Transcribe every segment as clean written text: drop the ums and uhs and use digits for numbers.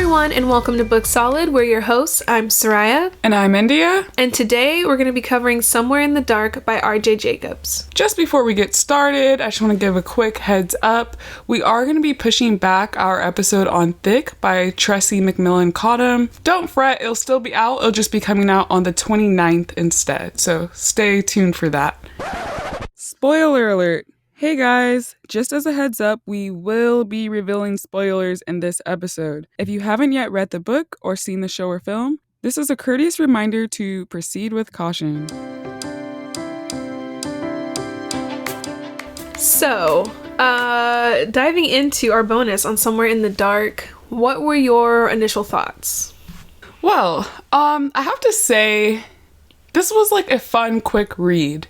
everyone, and welcome to Book Solid. We're your hosts. I'm Soraya. And I'm India. And today we're going to be covering Somewhere in the Dark by R.J. Jacobs. Just before we get started, I just want to give a quick heads up. We are going to be pushing back our episode on Thick by Tressie McMillan Cottom. Don't fret, it'll still be out. It'll just be coming out on the 29th instead. So stay tuned for that. Spoiler alert. Hey guys, just as a heads up, we will be revealing spoilers in this episode. If you haven't yet read the book or seen the show or film, this is a courteous reminder to proceed with caution. So, diving into our bonus on Somewhere in the Dark, what were your initial thoughts? Well, I have to say, this was like a fun, quick read.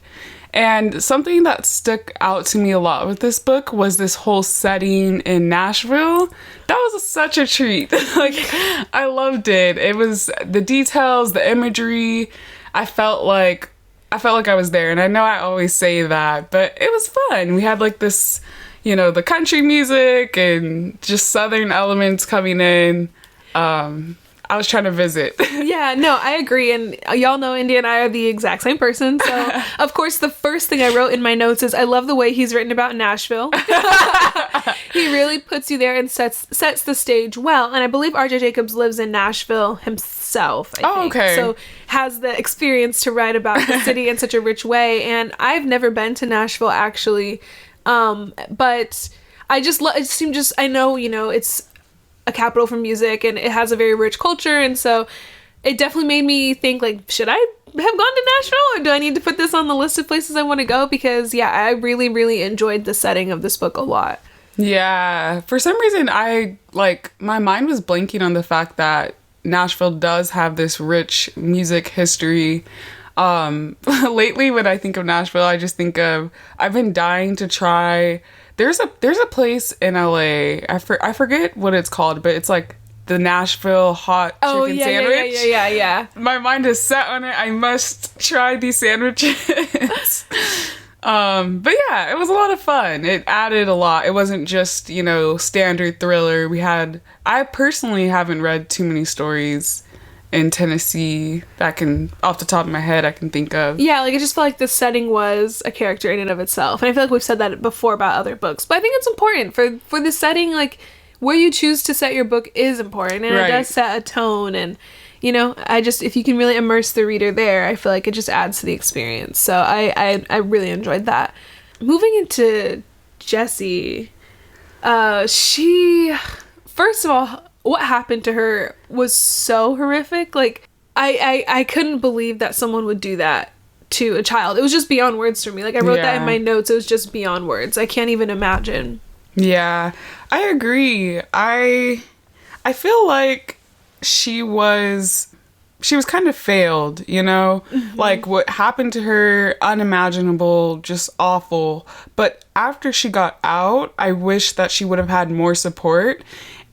And something that stuck out to me a lot with this book was this whole setting in Nashville. That was such a treat. I loved it. It was the details, the imagery. I felt like I was there. And I know I always say that, but it was fun. We had like this, the country music and just Southern elements coming in. I was trying to visit. Yeah, no, I agree. And y'all know India and I are the exact same person. So, of course, the first thing I wrote in my notes is I love the way he's written about Nashville. He really puts you there and sets the stage well. And I believe R.J. Jacobs lives in Nashville himself, I think. Okay. So has the experience to write about the city in such a rich way. And I've never been to Nashville, actually. But I just I know, it's a capital for music and it has a very rich culture, and so it definitely made me think, like, should I have gone to Nashville, or do I need to put this on the list of places I want to go? Because I really, really enjoyed the setting of this book a lot. Yeah, for some reason my mind was blanking on the fact that Nashville does have this rich music history. Lately when I think of Nashville, I just think of, I've been dying to try. There's a place in LA. I forget what it's called, but it's like the Nashville hot chicken sandwich. Yeah. My mind is set on it. I must try these sandwiches. But yeah, it was a lot of fun. It added a lot. It wasn't just, standard thriller. I personally haven't read too many stories in Tennessee that off the top of my head, I can think of. Yeah, I just felt like the setting was a character in and of itself. And I feel like we've said that before about other books. But I think it's important for the setting, where you choose to set your book is important. And It does set a tone. And, if you can really immerse the reader there, I feel like it just adds to the experience. So I really enjoyed that. Moving into Jessie, she, first of all, what happened to her was so horrific. I couldn't believe that someone would do that to a child. It was just beyond words for me. I wrote that in my notes. It was just beyond words. I can't even imagine. Yeah, I agree. I feel like she was kind of failed, Mm-hmm. What happened to her, unimaginable, just awful. But after she got out, I wish that she would have had more support.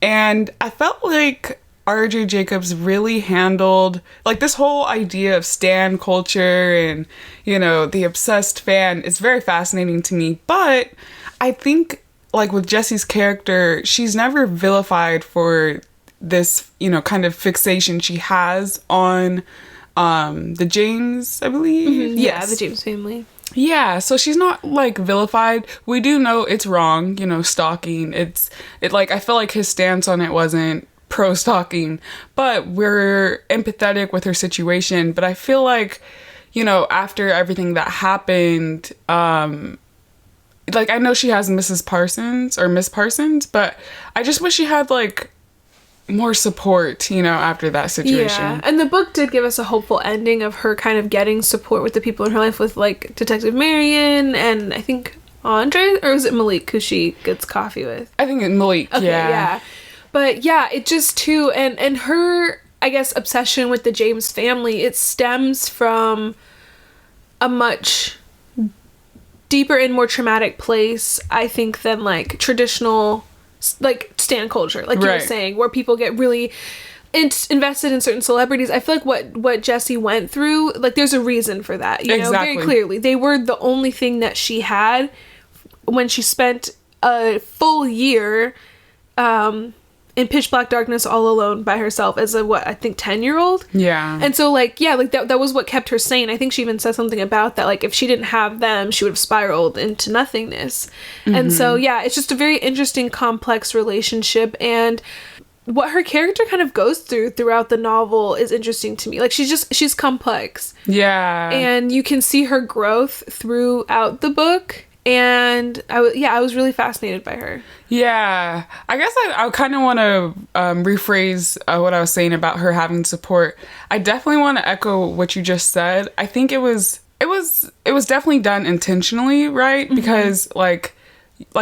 And I felt like R.J. Jacobs really handled, this whole idea of stan culture and, the obsessed fan is very fascinating to me. But I think, with Jessie's character, she's never vilified for this, kind of fixation she has on the James, I believe. Mm-hmm. Yes. Yeah, the James family. Yeah, so she's not vilified. We do know it's wrong, stalking. I feel like his stance on it wasn't pro-stalking, but we're empathetic with her situation. But I feel like, after everything that happened, I know she has Mrs. Parsons or Miss Parsons, but I just wish she had more support, after that situation. Yeah, and the book did give us a hopeful ending of her kind of getting support with the people in her life, with Detective Marion and I think Andre, or was it Malik who she gets coffee with? I think it's Malik. Okay, yeah. But yeah, it just too, and her, I guess, obsession with the James family, it stems from a much deeper and more traumatic place, I think, than traditional stan culture, you were saying, where people get really invested in certain celebrities. I feel like what Jessie went through, there's a reason for that, you know, very clearly. They were the only thing that she had when she spent a full year in pitch black darkness all alone by herself as a, what, I think 10-year-old. Yeah. And so, like, yeah, like that was what kept her sane. I think she even said something about that. Like, if she didn't have them, she would have spiraled into nothingness. And so, yeah, it's just a very interesting, complex relationship. And what her character kind of goes throughout the novel is interesting to me. Like, she's complex. Yeah. And you can see her growth throughout the book. And I was really fascinated by her. Yeah. I guess I kind of want to rephrase what I was saying about her having support. I definitely want to echo what you just said. I think it was definitely done intentionally, right? Mm-hmm. Because like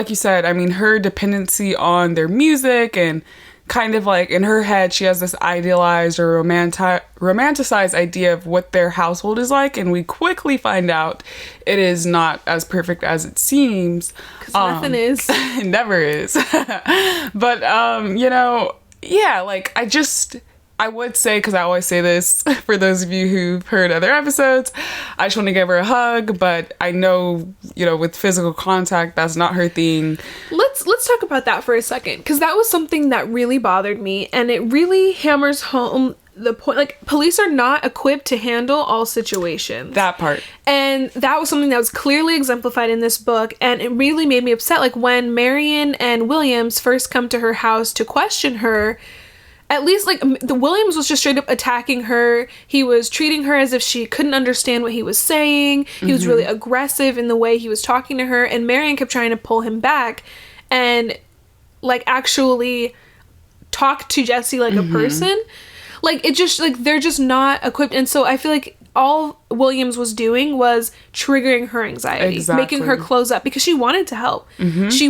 you said, I mean, her dependency on their music and kind of like in her head, she has this idealized or romanticized idea of what their household is like. And we quickly find out it is not as perfect as it seems. Because nothing is. It never is. But, yeah, like I would say, because I always say this for those of you who've heard other episodes, I just want to give her a hug, but I know, with physical contact, that's not her thing. Let's talk about that for a second, because that was something that really bothered me, and it really hammers home the point, like, police are not equipped to handle all situations. That part. And that was something that was clearly exemplified in this book, and it really made me upset. Like, when Marion and Williams first come to her house to question her, at least, like, the Williams was just straight up attacking her. He was treating her as if she couldn't understand what he was saying. He was really aggressive in the way he was talking to her. And Marion kept trying to pull him back and, like, actually talk to Jesse like a person. Like, it just, like, they're just not equipped. And so I feel like all Williams was doing was triggering her anxiety, making her close up, because she wanted to help. She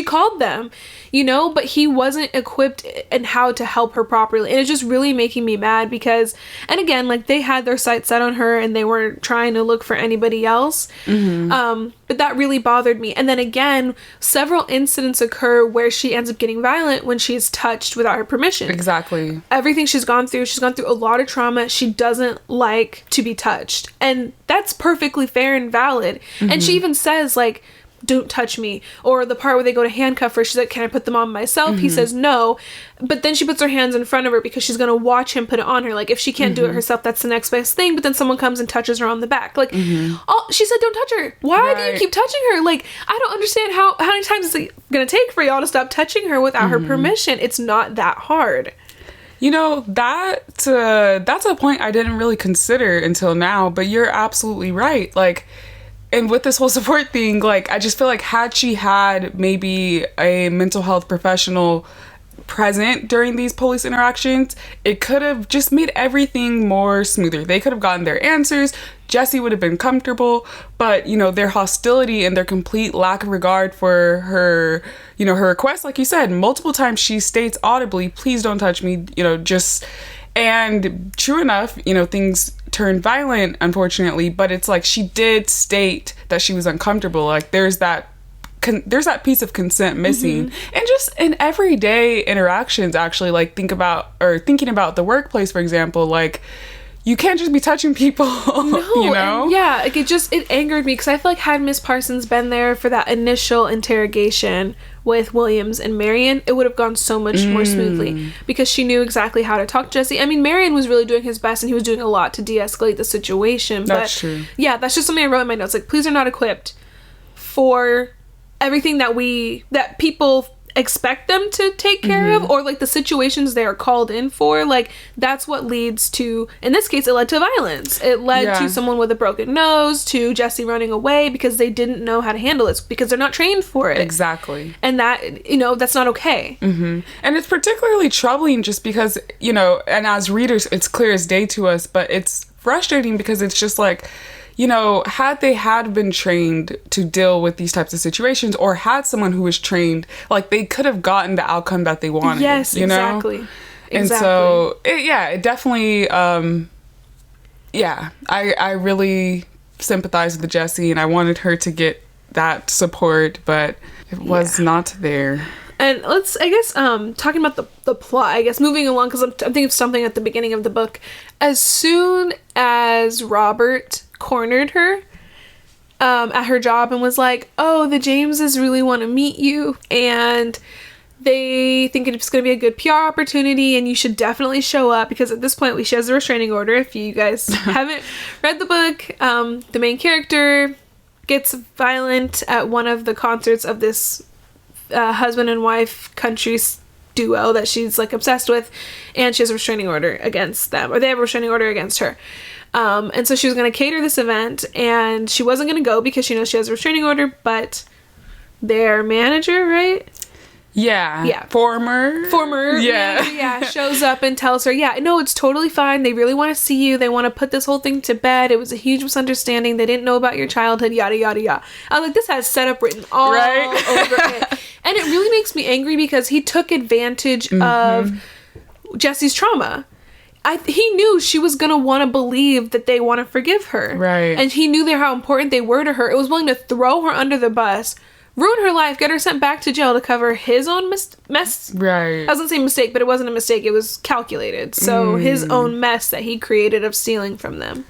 called them, but he wasn't equipped in how to help her properly. And it's just really making me mad because, and again, like, they had their sights set on her and they weren't trying to look for anybody else. But that really bothered me. And then again, several incidents occur where she ends up getting violent when she's touched without her permission. Exactly. Everything she's gone through a lot of trauma. She doesn't like to be touched. And that's perfectly fair and valid. And she even says, like, don't touch me. Or the part where they go to handcuff her, she's like, can I put them on myself? He says no. But then she puts her hands in front of her because she's going to watch him put it on her. Like, if she can't do it herself, that's the next best thing. But then someone comes and touches her on the back. Like, she said, don't touch her. Why do you keep touching her? Like, I don't understand how many times is it going to take for y'all to stop touching her without her permission? It's not that hard. That's a point I didn't really consider until now, but you're absolutely right. Like, and with this whole support thing, like, I just feel like had she had maybe a mental health professional present during these police interactions, it could have just made everything more smoother. They could have gotten their answers. Jesse would have been comfortable, but, their hostility and their complete lack of regard for her, her request, like you said, multiple times she states audibly, please don't touch me, and true enough, things turned violent, unfortunately, but it's like she did state that she was uncomfortable. Like, there's that piece of consent missing. And just in everyday interactions, actually, like, thinking about the workplace, for example, like, you can't just be touching people. No, yeah, like, it angered me because I feel like had Miss Parsons been there for that initial interrogation with Williams and Marion, it would have gone so much more smoothly because she knew exactly how to talk to Jesse. I mean, Marion was really doing his best and he was doing a lot to de-escalate the situation. That's true. Yeah, that's just something I wrote in my notes. Like, police are not equipped for everything that people expect them to take care of, or like the situations they are called in for. Like, that's what leads to, in this case, it led to violence. It led to someone with a broken nose, to Jesse running away because they didn't know how to handle it, because they're not trained for it. Exactly. And that, that's not okay. And it's particularly troubling just because, and as readers, it's clear as day to us, but it's frustrating because it's just like, had they been trained to deal with these types of situations, or had someone who was trained, like, they could have gotten the outcome that they wanted. Yes, exactly. And so, it definitely, I really sympathized with Jessie, and I wanted her to get that support, but it was not there. And let's, I guess, talking about the plot, I guess, moving along, because I'm thinking of something at the beginning of the book. As soon as Robert cornered her at her job and was like, oh, the Jameses really want to meet you, and they think it's going to be a good PR opportunity and you should definitely show up, because at this point she has a restraining order. If you guys haven't read the book, the main character gets violent at one of the concerts of this husband and wife country duo that she's like obsessed with, and she has a restraining order against them, or they have a restraining order against her. And so she was going to cater this event, and she wasn't going to go because she knows she has a restraining order, but their manager, right? Yeah. Former manager, shows up and tells her, yeah, no, it's totally fine. They really want to see you. They want to put this whole thing to bed. It was a huge misunderstanding. They didn't know about your childhood, yada, yada, yada. I was like, this has setup written all over it. And it really makes me angry because he took advantage of Jesse's trauma. He knew she was going to want to believe that they want to forgive her. Right. And he knew how important they were to her. It was willing to throw her under the bus, ruin her life, get her sent back to jail to cover his own mess. Right. I was going to say mistake, but it wasn't a mistake. It was calculated. So his own mess that he created of stealing from them.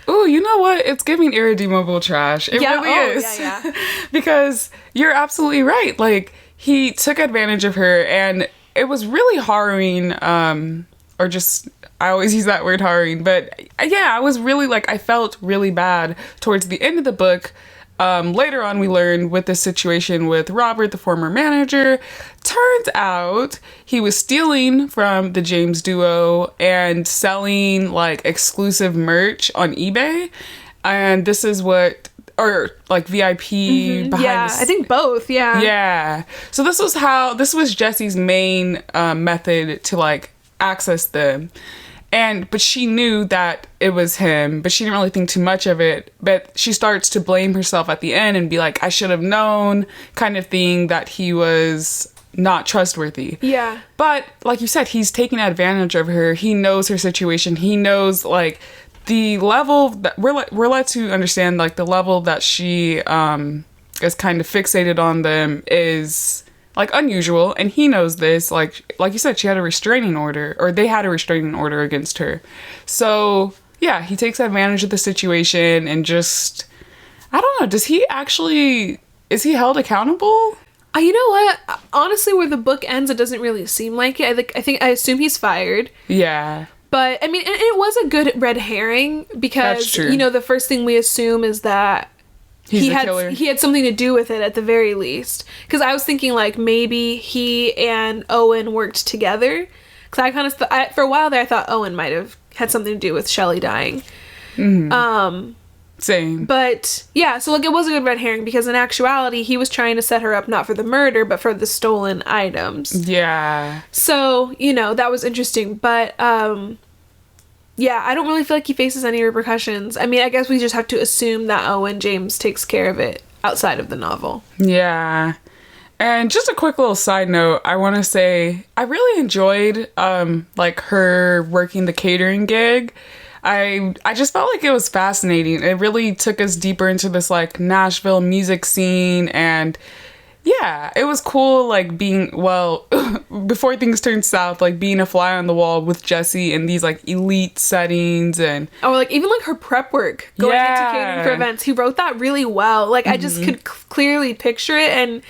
Oh, you know what? It's giving irredeemable trash. It really is. Yeah. Because you're absolutely right. Like, he took advantage of her, and it was really harrowing, or just... I always use that word harrowing, but yeah, I was really like, I felt really bad towards the end of the book. Later on, we learned with this situation with Robert, the former manager, turns out he was stealing from the James duo and selling like exclusive merch on eBay. And this is what, or like VIP behind I think both. Yeah. So this was Jesse's main method to like access them. But she knew that it was him, but she didn't really think too much of it. But she starts to blame herself at the end and be like, I should have known, kind of thing, that he was not trustworthy. Yeah. But like you said, he's taking advantage of her. He knows her situation. He knows like the level that we're led to understand, like the level that she is kind of fixated on them is like unusual, and he knows this. Like you said, she had a restraining order, or they had a restraining order against her. So yeah, he takes advantage of the situation and just, I don't know, is he held accountable? You know what? Honestly, where the book ends, it doesn't really seem like it. I assume he's fired. Yeah. But I mean, and it was a good red herring, because That's true. You know, the first thing we assume is that he had something to do with it at the very least. Because I was thinking like maybe he and Owen worked together. Because I kind of for a while there I thought Owen might have had something to do with Shelley dying. Same. But yeah, so like it was a good red herring, because in actuality he was trying to set her up not for the murder but for the stolen items. Yeah. So, you know, that was interesting. But yeah, I don't really feel like he faces any repercussions. I mean, I guess we just have to assume that Owen James takes care of it outside of the novel. Yeah. And just a quick little side note, I want to say I really enjoyed like her working the catering gig. I just felt like it was fascinating. It really took us deeper into this like Nashville music scene, and yeah, it was cool, like being, well, before things turned south, like being a fly on the wall with Jesse in these like elite settings. And like even like her prep work going into catering for events, he wrote that really well. Like I just could clearly picture it. And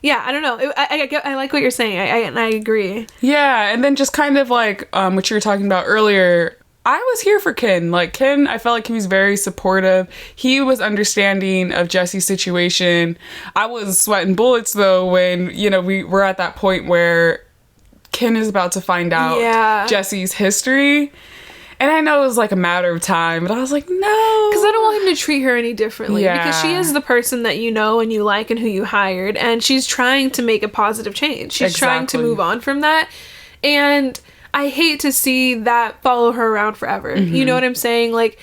yeah, I don't know, I like what you're saying. I agree. Yeah, and then just kind of like what you were talking about earlier, I was here for Ken. Like, Ken, I felt like he was very supportive. He was understanding of Jesse's situation. I was sweating bullets, though, when, you know, we were at that point where Ken is about to find out Jesse's history. And I know it was, like, a matter of time, but I was like, no. Because I don't want him to treat her any differently. Yeah. Because she is the person that you know and you like and who you hired. And she's trying to make a positive change. She's trying to move on from that. And I hate to see that follow her around forever. You know what I'm saying? Like,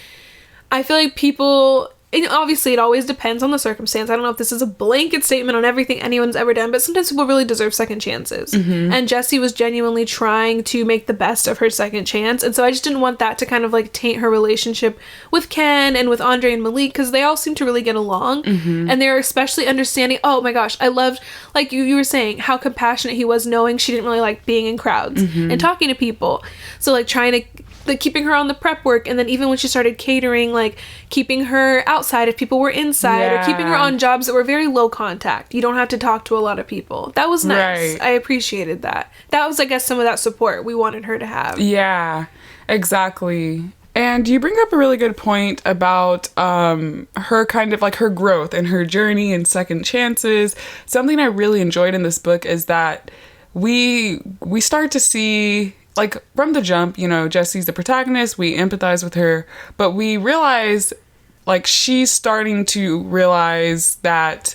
I feel like people, and obviously it always depends on the circumstance. I don't know if this is a blanket statement on everything anyone's ever done, but sometimes people really deserve second chances. And Jessie was genuinely trying to make the best of her second chance. And so I just didn't want that to kind of like taint her relationship with Ken and with Andre and Malik, because they all seem to really get along. And they're especially understanding. Oh my gosh, I loved, like you were saying, how compassionate he was, knowing she didn't really like being in crowds and talking to people. So like trying to keeping her on the prep work, and then even when she started catering, like keeping her outside if people were inside, or keeping her on jobs that were very low contact. You don't have to talk to a lot of people. That was nice. Right. I appreciated that. That was, I guess, some of that support we wanted her to have. Yeah, exactly. And you bring up a really good point about her kind of like her growth and her journey and second chances. Something I really enjoyed in this book is that we start to see, like, from the jump, you know, Jessie's the protagonist, we empathize with her, but we realize, like, she's starting to realize that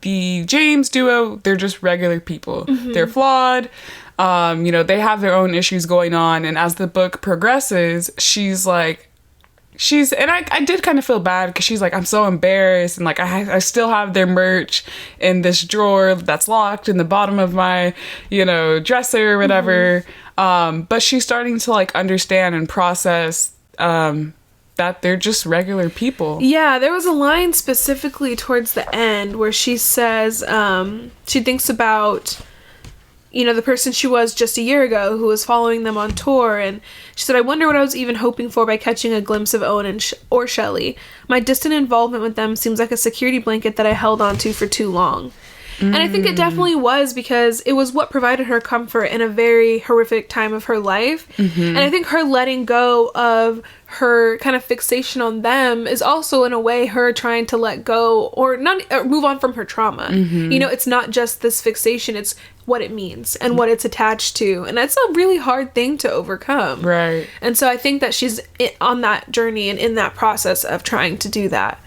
the James duo, they're just regular people. Mm-hmm. They're flawed. You know, they have their own issues going on. And as the book progresses, and I did kind of feel bad because she's like, I'm so embarrassed. And like, I still have their merch in this drawer that's locked in the bottom of my, you know, dresser or whatever. Mm-hmm. But she's starting to like understand and process, that they're just regular people. Yeah, there was a line specifically towards the end where she says, she thinks about, you know, the person she was just a year ago who was following them on tour, and she said, I wonder what I was even hoping for by catching a glimpse of Owen or Shelley. My distant involvement with them seems like a security blanket that I held onto for too long. And I think it definitely was, because it was what provided her comfort in a very horrific time of her life. Mm-hmm. And I think her letting go of her kind of fixation on them is also in a way her trying to let go or move on from her trauma. Mm-hmm. You know, it's not just this fixation, it's what it means and what it's attached to. And that's a really hard thing to overcome. Right. And so I think that she's on that journey and in that process of trying to do that.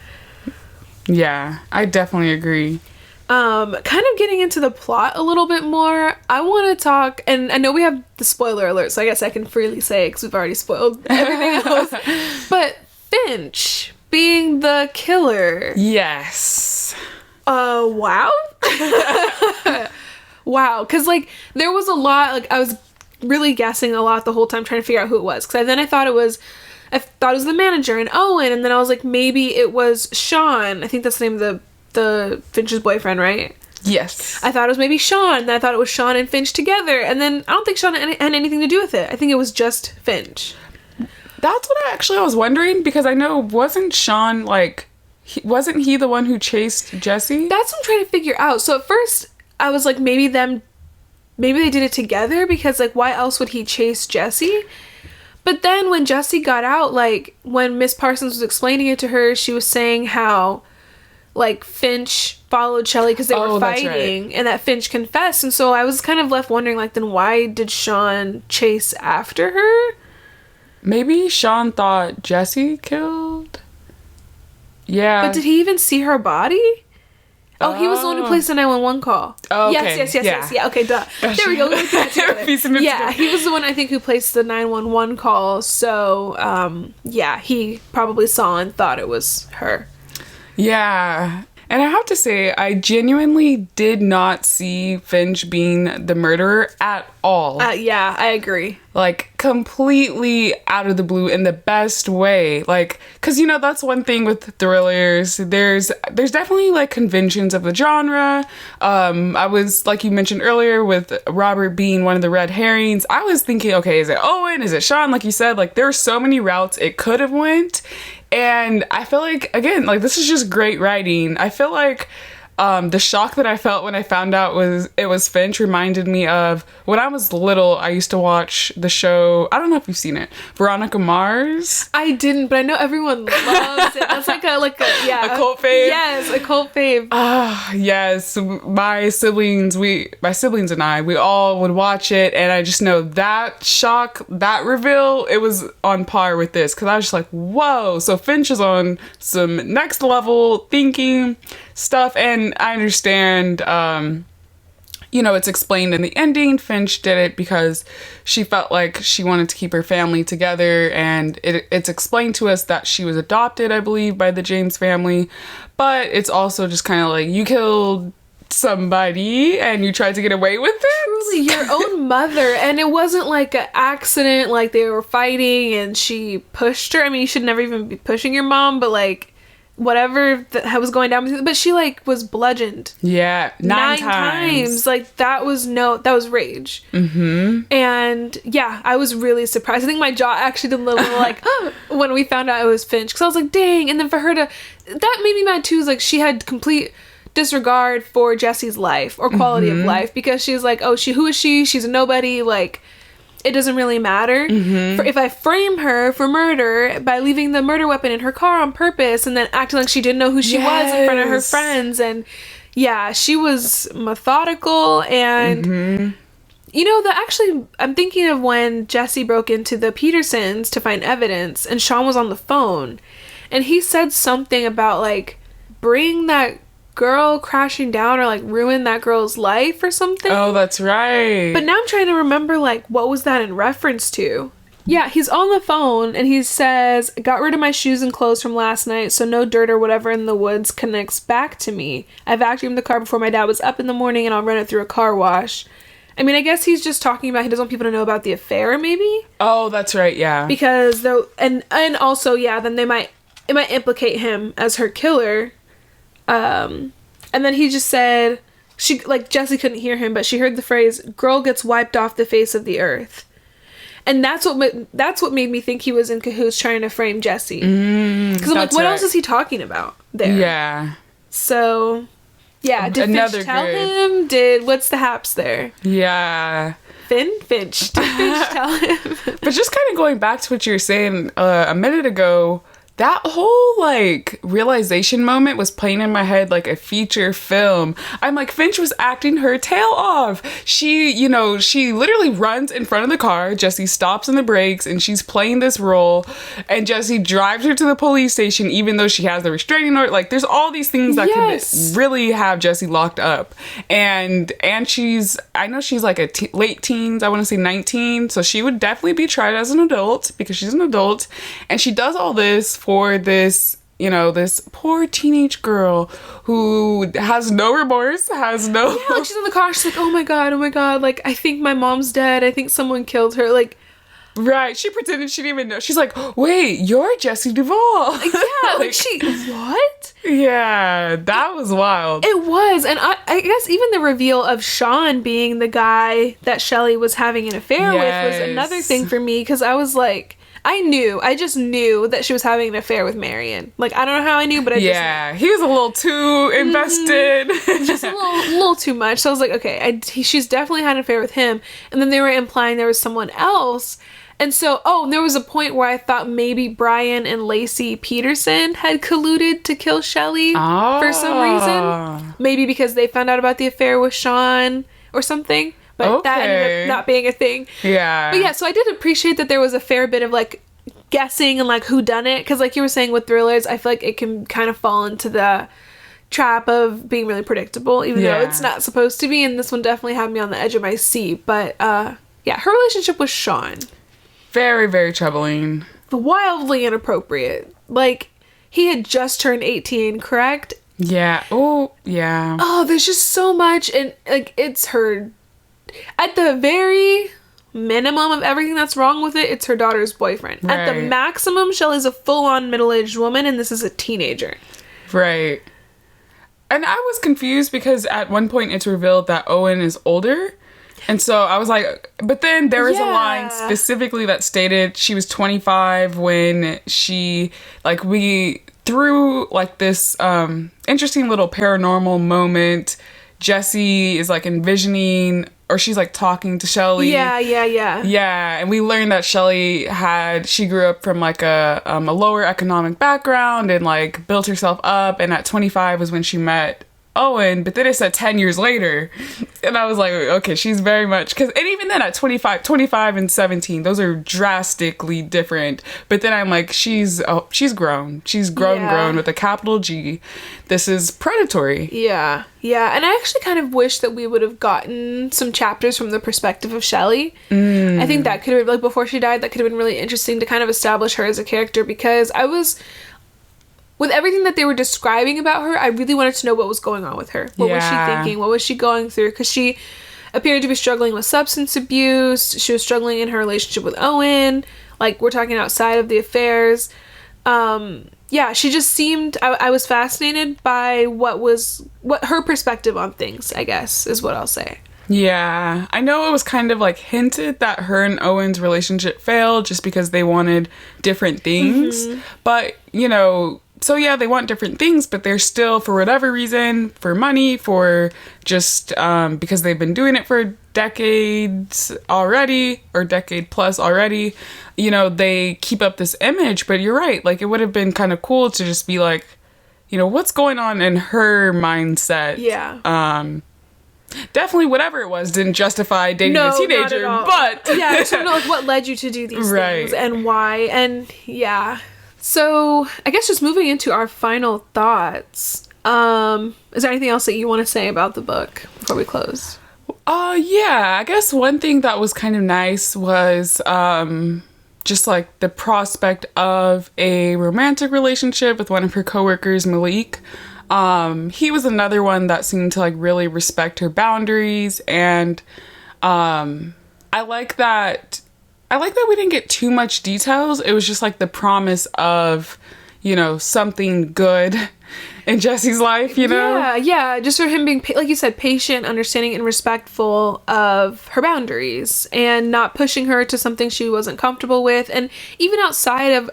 Yeah, I definitely agree. Kind of getting into the plot a little bit more, I want to talk, and I know we have the spoiler alert, so I guess I can freely say because we've already spoiled everything else, but Finch being the killer. Yes. Wow. Wow, because, like, there was a lot, like, I was really guessing a lot the whole time trying to figure out who it was, because then I thought it was the manager and Owen, and then I was like, maybe it was Sean. I think that's the name of the Finch's boyfriend, right? Yes. I thought it was maybe Sean, and I thought it was Sean and Finch together, and then I don't think Sean had anything to do with it. I think it was just Finch. That's what I was wondering, because I know, wasn't Sean, like, wasn't he the one who chased Jessie? That's what I'm trying to figure out. So at first, I was like, maybe they did it together, because, like, why else would he chase Jessie? But then when Jessie got out, like, when Miss Parsons was explaining it to her, she was saying how, like, Finch followed Shelley because they were fighting, right, and that Finch confessed. And so I was kind of left wondering, like, then why did Sean chase after her? Maybe Sean thought Jessie killed? Yeah. But did he even see her body? Oh, he was the one who placed the 911 call. Oh, okay. Yes. Yeah, okay, duh. There we go. Yeah, he was the one, I think, who placed the 911 call. So, yeah, he probably saw and thought it was her. Yeah. And I have to say, I genuinely did not see Finch being the murderer at all. Yeah, I agree. Like, completely out of the blue in the best way. Like, because, you know, that's one thing with thrillers. There's definitely, like, conventions of the genre. I was, like you mentioned earlier, with Robert being one of the red herrings, I was thinking, okay, is it Owen? Is it Sean? Like you said, like, there are so many routes it could have went. And I feel like, again, like, this is just great writing. I feel like the shock that I felt when I found out it was Finch reminded me of when I was little. I used to watch the show, I don't know if you've seen it, Veronica Mars. I didn't, but I know everyone loves it. That's like a a cult fave. Yes, a cult fave. Yes, my siblings and I, we all would watch it, and I just know that shock, that reveal, it was on par with this, because I was just like, whoa. So Finch is on some next level thinking stuff, and I understand, you know, it's explained in the ending. Finch did it because she felt like she wanted to keep her family together, and it's explained to us that she was adopted, I believe, by the James family, but it's also just kind of like, you killed somebody and you tried to get away with it. Truly, your own mother, and it wasn't like an accident, like they were fighting and she pushed her. I mean, you should never even be pushing your mom, but like, whatever that was going down, but she like was bludgeoned. Yeah, nine times. Like that was rage. And yeah, I was really surprised. I think my jaw actually did a little like when we found out it was Finch, because I was like, dang. And then for her to, that made me mad too, is like she had complete disregard for Jesse's life or quality of life, because she's like, oh, who is she? She's a nobody. Like, it doesn't really matter. If I frame her for murder by leaving the murder weapon in her car on purpose and then acting like she didn't know who she was in front of her friends, and yeah, she was methodical. And you know, I'm thinking of when Jesse broke into the Petersons to find evidence and Sean was on the phone, and he said something about like, bring that girl crashing down or like ruin that girl's life or something. Oh, that's right. But now I'm trying to remember, like, what was that in reference to? Yeah, he's on the phone and he says, got rid of my shoes and clothes from last night so no dirt or whatever in the woods connects back to me. I vacuumed the car before my dad was up in the morning and I'll run it through a car wash. I mean, I guess he's just talking about he doesn't want people to know about the affair, maybe? Oh, that's right, yeah. Because though, and also, yeah, then it might implicate him as her killer. And then he just said, Jessie couldn't hear him, but she heard the phrase, girl gets wiped off the face of the earth. And that's what made me think he was in cahoots trying to frame Jessie. Because I'm like, what else is he talking about there? Yeah. So, yeah, did Finch tell him? What's the haps there? Yeah. Finch? Did Finch tell him? But just kind of going back to what you were saying a minute ago, that whole, like, realization moment was playing in my head like a feature film. I'm like, Finch was acting her tail off. She, you know, she literally runs in front of the car. Jessie stops on the brakes and she's playing this role. And Jessie drives her to the police station even though she has the restraining order. Like, there's all these things that could really have Jessie locked up. And I know she's like late teens, I want to say 19. So she would definitely be tried as an adult because she's an adult. And she does all this for this, you know, this poor teenage girl who has no remorse, has no... Yeah, like she's in the car, she's like, oh my god, like, I think my mom's dead, I think someone killed her, like... Right, she pretended she didn't even know. She's like, wait, you're Jessie Duvall. Yeah, like she... What? Yeah, that was wild. It was, and I guess even the reveal of Sean being the guy that Shelley was having an affair with was another thing for me, because I was like... I just knew that she was having an affair with Marion. Like, I don't know how I knew, but I just knew. He was a little too invested. Just a little too much. So I was like, okay, she's definitely had an affair with him. And then they were implying there was someone else. And so, there was a point where I thought maybe Brian and Lacey Peterson had colluded to kill Shelley for some reason. Maybe because they found out about the affair with Sean or something. But that ended up not being a thing. Yeah. But yeah, so I did appreciate that there was a fair bit of, like, guessing and, like, who done it. Because, like you were saying with thrillers, I feel like it can kind of fall into the trap of being really predictable, even though it's not supposed to be. And this one definitely had me on the edge of my seat. But, yeah, her relationship with Sean. Very, very troubling. Wildly inappropriate. Like, he had just turned 18, correct? Yeah. Oh, yeah. Oh, there's just so much. And, like, it's her... At the very minimum of everything that's wrong with it, it's her daughter's boyfriend. Right. At the maximum, Shelley's a full-on middle-aged woman, and this is a teenager. Right. And I was confused because at one point it's revealed that Owen is older. And so I was like, but then there was a line specifically that stated she was 25 when she, like, through, like, this interesting little paranormal moment, Jessie is, like, envisioning... Or she's, like, talking to Shelley. Yeah. Yeah, and we learned that Shelley she grew up from, like, a lower economic background and, like, built herself up. And at 25 was when she met Owen. But then it said 10 years later. And I was like, okay, she's very much... and even then at 25 and 17, those are drastically different. But then I'm like, she's grown. She's grown with a capital G. This is predatory. Yeah. And I actually kind of wish that we would have gotten some chapters from the perspective of Shelley. I think that could have been, like, before she died, that could have been really interesting to kind of establish her as a character, because I was... With everything that they were describing about her, I really wanted to know what was going on with her. What was she thinking? What was she going through? Because she appeared to be struggling with substance abuse. She was struggling in her relationship with Owen. Like, we're talking outside of the affairs. yeah, she just seemed, I was fascinated by what her perspective on things, I guess, is what I'll say. Yeah, I know it was kind of like hinted that her and Owen's relationship failed just because they wanted different things. But, you know, so yeah, they want different things, but they're still, for whatever reason, for money, for just because they've been doing it for decades already, or decade plus already, you know, they keep up this image. But you're right, like, it would have been kind of cool to just be like, you know, what's going on in her mindset? Yeah. Definitely whatever it was didn't justify dating a teenager, but yeah, I just want to know, like, what led you to do these things and why, and yeah. So I guess just moving into our final thoughts. Is there anything else that you want to say about the book before we close? Yeah, I guess one thing that was kind of nice was just like the prospect of a romantic relationship with one of her coworkers, Malik. He was another one that seemed to like really respect her boundaries, and I like that we didn't get too much details. It was just like the promise of, you know, something good in Jesse's life, you know? Yeah, just for him being, like you said, patient, understanding, and respectful of her boundaries, and not pushing her to something she wasn't comfortable with. And even outside of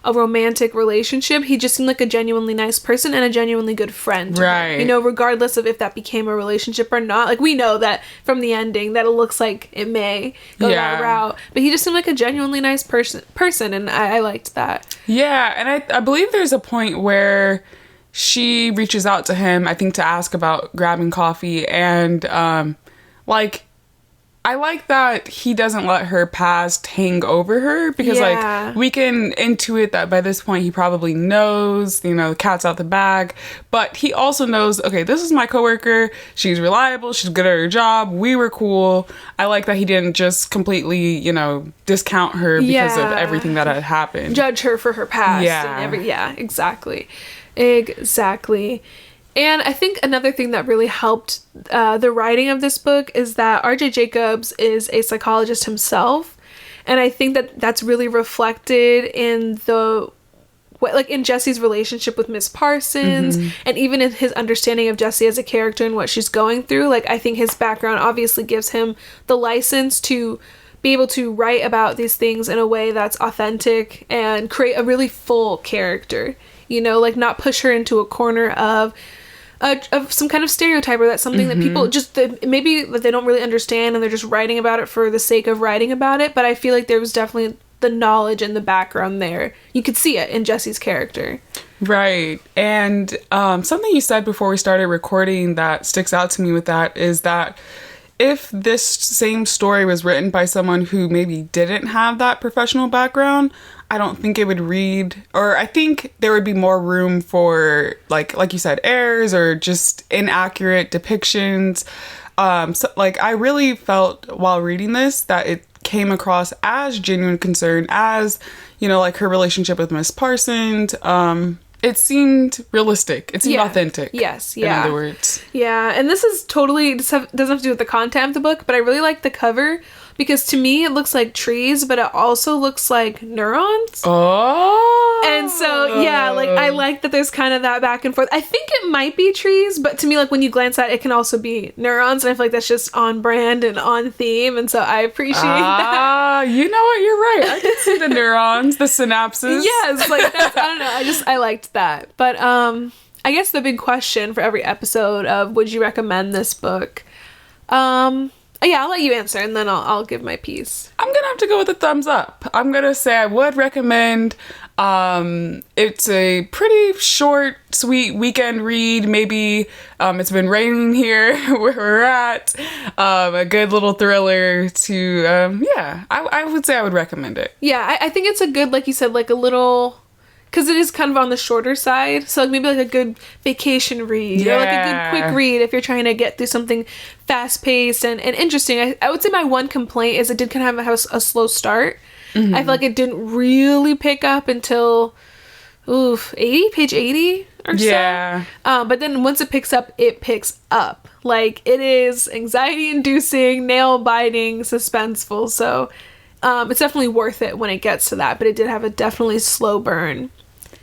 a romantic relationship, he just seemed like a genuinely nice person and a genuinely good friend. Right. You know, regardless of if that became a relationship or not. Like, we know that from the ending that it looks like it may go that route. But he just seemed like a genuinely nice person, and I liked that. Yeah, and I believe there's a point where she reaches out to him, I think, to ask about grabbing coffee, and like, I like that he doesn't let her past hang over her, because like, we can intuit that by this point he probably knows, you know, the cat's out the bag, but he also knows, okay, this is my coworker, she's reliable, she's good at her job, we were cool. I like that he didn't just completely, you know, discount her because of everything that had happened. Judge her for her past. Exactly. And I think another thing that really helped the writing of this book is that R.J. Jacobs is a psychologist himself. And I think that that's really reflected in in Jesse's relationship with Miss Parsons, and even in his understanding of Jessie as a character and what she's going through. Like, I think his background obviously gives him the license to be able to write about these things in a way that's authentic and create a really full character. You know, like, not push her into a corner of some kind of stereotype, or that's something that people just maybe that they don't really understand, and they're just writing about it for the sake of writing about it. But I feel like there was definitely the knowledge and the background there. You could see it in Jesse's character. Right. And something you said before we started recording that sticks out to me with that is that if this same story was written by someone who maybe didn't have that professional background, I don't think it would read, or I think there would be more room for, like you said, errors or just inaccurate depictions. So, like, I really felt while reading this that it came across as genuine concern, as, you know, like her relationship with Miss Parsons. It seemed realistic. It seemed authentic. Yes, in other words. Yeah, and this is totally, doesn't have to do with the content of the book, but I really like the cover, because to me it looks like trees, but it also looks like neurons. Oh! And so, yeah, like, I like that there's kind of that back and forth. I think it might be trees, but to me, like, when you glance at it, it can also be neurons, and I feel like that's just on brand and on theme, and so I appreciate that. You know what? You're right. I can see the neurons, the synapses. Yes, like, that's, I don't know, I liked that. But, I guess the big question for every episode of would you recommend this book? Yeah, I'll let you answer, and then I'll give my piece. I'm gonna have to go with a thumbs up. I'm gonna say I would recommend. It's a pretty short, sweet weekend read. Maybe it's been raining here where we're at. A good little thriller to, I would say I would recommend it. Yeah, I think it's a good, like you said, like a little... Because it is kind of on the shorter side. So, like, maybe like a good vacation read. Or like a good quick read if you're trying to get through something fast-paced and interesting. I would say my one complaint is it did kind of have a slow start. I feel like it didn't really pick up until, page 80 or so. Yeah. But then once it picks up, it picks up. Like, it is anxiety-inducing, nail-biting, suspenseful. So, it's definitely worth it when it gets to that. But it did have a definitely slow burn.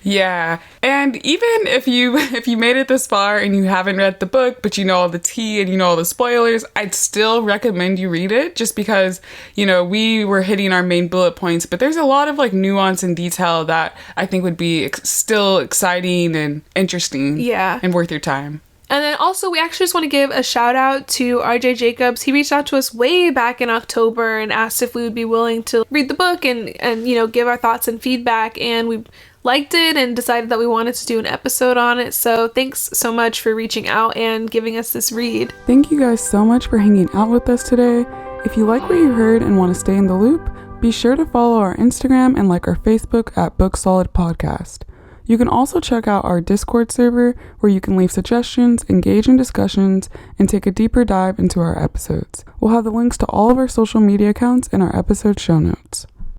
Yeah. And even if you made it this far and you haven't read the book, but you know all the tea and you know all the spoilers, I'd still recommend you read it, just because, you know, we were hitting our main bullet points, but there's a lot of like nuance and detail that I think would be still exciting and interesting. Yeah. And worth your time. And then also, we actually just want to give a shout out to RJ Jacobs. He reached out to us way back in October and asked if we would be willing to read the book and you know, give our thoughts and feedback. And we liked it and decided that we wanted to do an episode on it. So thanks so much for reaching out and giving us this read. Thank you guys so much for hanging out with us today. If you like what you heard and want to stay in the loop, be sure to follow our Instagram and like our Facebook at Book Solid Podcast. You can also check out our Discord server where you can leave suggestions, engage in discussions, and take a deeper dive into our episodes. We'll have the links to all of our social media accounts in our episode show notes.